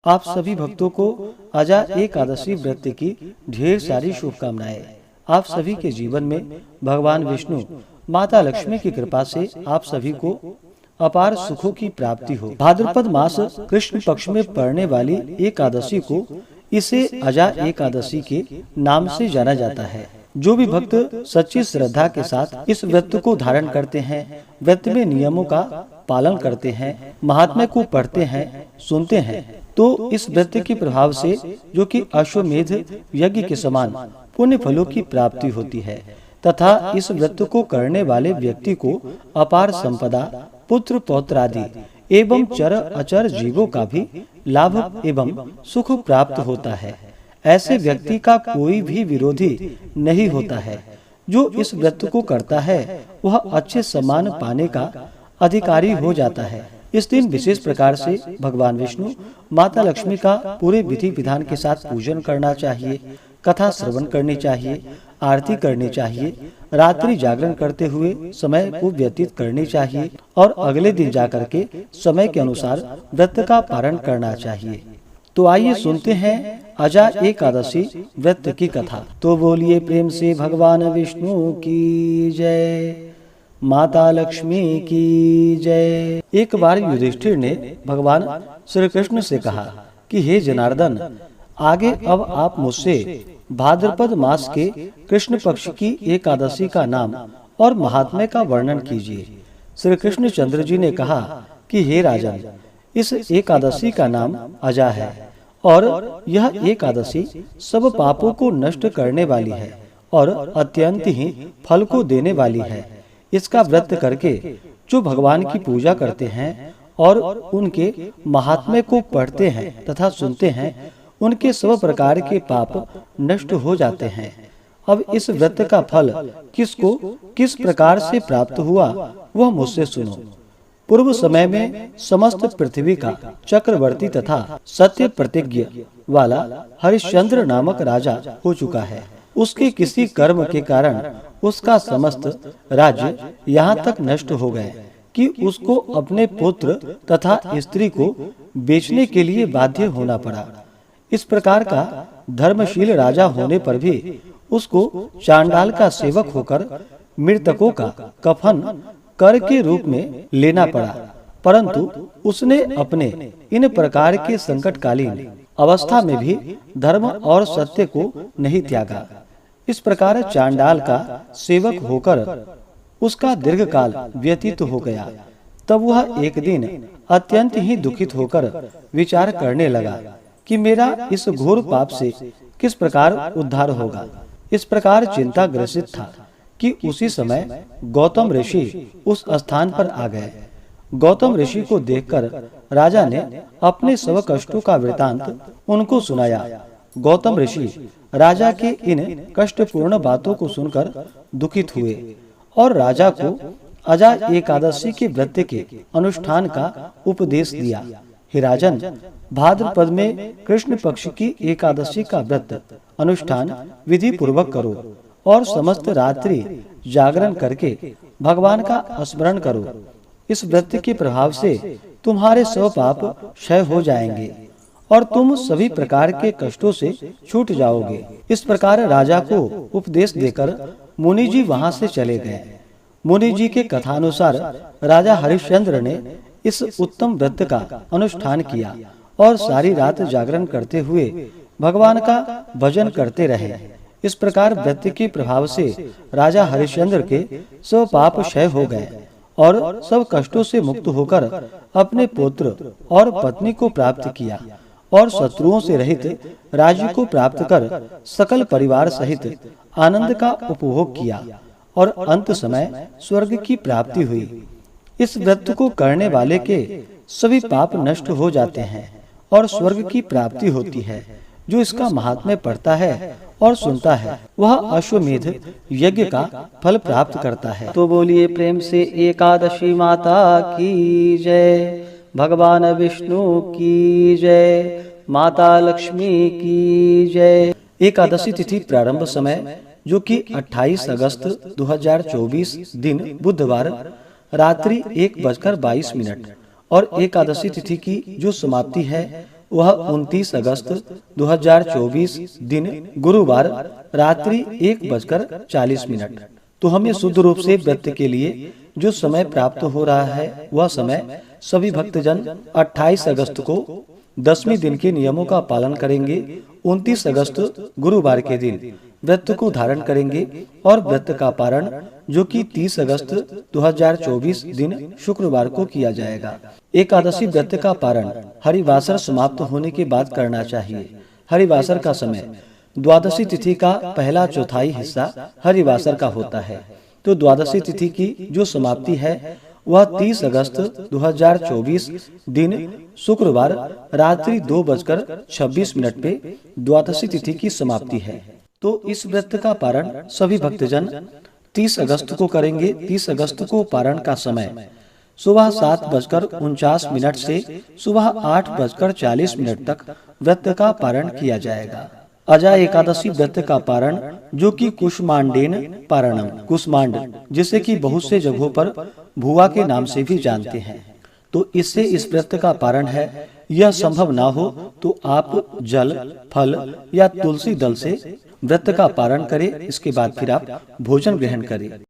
आप सभी भक्तों को अजा एकादशी व्रत की ढेर सारी शुभकामनाएं। आप सभी के जीवन में भगवान विष्णु, माता लक्ष्मी की कृपा से आप सभी को अपार सुखों की प्राप्ति हो। भाद्रपद मास कृष्ण पक्ष में पड़ने वाली एकादशी को इसे अजा एकादशी के नाम से जाना जाता है। जो भी भक्त सच्ची श्रद्धा के साथ इस व्रत को धारण करते हैं, व्रत में नियमों का पालन करते हैं, महात्म्य को पढ़ते हैं, सुनते हैं, तो इस व्रत के प्रभाव से जो कि अश्वमेध यज्ञ के समान पुण्य फलों की प्राप्ति होती है तथा इस व्रत को करने वाले व्यक्ति को अपार संपदा, पुत्र पौत्र आदि एवं चर अचर जीवों का भी लाभ एवं सुख प्राप्त होता है। ऐसे व्यक्ति का कोई भी विरोधी नहीं होता है। जो इस व्रत को करता है वह अच्छे सम्मान पाने का अधिकारी हो जाता है। इस दिन विशेष प्रकार से भगवान विष्णु, माता लक्ष्मी का पूरे विधि विधान के साथ पूजन करना चाहिए, कथा श्रवण करनी चाहिए, आरती करनी चाहिए, रात्रि जागरण करते हुए समय को व्यतीत करनी चाहिए और अगले दिन जाकर के समय के अनुसार व्रत का पारण करना चाहिए। तो आइए सुनते हैं अजा एकादशी व्रत की कथा। तो बोलिए प्रेम से भगवान विष्णु की जय, माता लक्ष्मी की जय। एक बार युधिष्ठिर ने भगवान श्री कृष्ण से कहा कि हे जनार्दन, आगे अब आप मुझसे भाद्रपद मास के कृष्ण पक्ष की एकादशी का नाम और महात्म्य का वर्णन कीजिए। श्री कृष्ण चंद्र जी ने कहा कि हे राजन, इस एकादशी का नाम अजा है और यह एकादशी सब पापों को नष्ट करने वाली है और अत्यंत ही फल को देने वाली है। इसका व्रत करके जो भगवान की पूजा करते हैं और उनके महात्म्य को पढ़ते हैं तथा सुनते हैं, उनके सब प्रकार के पाप नष्ट हो जाते हैं। अब इस व्रत का फल किसको किस प्रकार से प्राप्त हुआ वह मुझसे सुनो। पूर्व समय में समस्त पृथ्वी का चक्रवर्ती तथा सत्य प्रतिज्ञ वाला हरिश्चंद्र नामक राजा हो चुका है। उसके किसी कर्म के कारण उसका समस्त राज्य यहाँ तक नष्ट हो गए कि उसको अपने पुत्र तथा स्त्री को बेचने के लिए बाध्य होना पड़ा। इस प्रकार का धर्मशील राजा होने पर भी उसको चांडाल का सेवक होकर मृतकों का कफन कर के रूप में लेना पड़ा। परंतु उसने अपने इन प्रकार के संकटकालीन अवस्था में भी धर्म और सत्य को नहीं त्यागा। इस प्रकार चांडाल का सेवक होकर उसका दीर्घ काल व्यतीत हो गया। तब वह एक दिन अत्यंत ही दुखित होकर विचार करने लगा कि मेरा इस घोर पाप से किस प्रकार उद्धार होगा। इस प्रकार चिंता ग्रसित था कि उसी समय गौतम ऋषि उस स्थान पर आ गए। गौतम ऋषि को देखकर राजा ने अपने सब कष्टों का वृतांत उनको सुनाया। गौतम ऋषि राजा के इन कष्टपूर्ण बातों को सुनकर दुखित हुए और राजा को अजा एकादशी के व्रत के अनुष्ठान का उपदेश दिया। हे राजन, भाद्रपद में कृष्ण पक्ष की एकादशी का व्रत अनुष्ठान विधि पूर्वक करो और समस्त रात्रि जागरण करके भगवान का स्मरण करो। इस व्रत के प्रभाव से तुम्हारे सब पाप क्षय हो जाएंगे और तुम सभी प्रकार के कष्टों से छूट जाओगे। इस प्रकार राजा को उपदेश देकर मुनि जी वहां से चले गए। मुनि जी के कथानुसार राजा हरिश्चंद्र ने इस उत्तम व्रत का अनुष्ठान किया और सारी रात जागरण करते हुए भगवान का भजन करते रहे। इस प्रकार व्रत के प्रभाव से राजा हरिश्चंद्र के सब पाप क्षय हो गए और सब कष्टों से मुक्त होकर अपने पुत्र और पत्नी को प्राप्त किया और शत्रुओं से रहित राज्य को प्राप्त कर सकल परिवार सहित आनंद का उपभोग किया और अंत समय स्वर्ग की प्राप्ति हुई। इस व्रत को करने वाले के सभी पाप नष्ट हो जाते हैं और स्वर्ग की प्राप्ति होती है। जो इसका महात्म्य पढ़ता है और सुनता है वह अश्वमेध यज्ञ का फल प्राप्त करता है। तो बोलिए प्रेम से एकादशी माता की जय, भगवान विष्णु की जय, माता लक्ष्मी की जय। एकादशी तिथि प्रारंभ समय जो कि 28 अगस्त 2024 दिन बुधवार रात्रि 1:22 और एकादशी तिथि की जो समाप्ति है वह 29 अगस्त 2024 दिन गुरुवार रात्रि 1:40। तो हमें शुद्ध रूप से व्रत के लिए जो समय प्राप्त हो रहा है वह समय सभी भक्तजन 28 अगस्त को 10वें दिन के नियमों का पालन करेंगे। 29 अगस्त गुरुवार के दिन व्रत को धारण करेंगे और व्रत का पारण जो कि 30 अगस्त 2024 दिन शुक्रवार को किया जाएगा। एकादशी व्रत का पारण हरिवासर समाप्त होने के बाद करना चाहिए। हरिवासर का समय द्वादशी तिथि का पहला चौथाई हिस्सा हरिवासर का होता है। तो द्वादशी तिथि की जो समाप्ति है वह 30 अगस्त 2024 दिन शुक्रवार रात्रि 2:26 पे द्वादशी तिथि की समाप्ति है। तो इस व्रत का पारण सभी भक्तजन 30 अगस्त को करेंगे। 30 अगस्त को पारण का समय सुबह 7:49 से सुबह 8:40 तक व्रत का पारण किया जाएगा। अजा एकादशी व्रत का पारण जो कि कुष्मांडेन पारणम, कुष्मांड जिसे कि बहुत से जगहों पर भुआ के नाम से भी जानते हैं, तो इससे इस व्रत का पारण है। यह संभव ना हो तो आप जल, फल या तुलसी दल से व्रत का पारण करें। इसके बाद फिर आप भोजन ग्रहण करें।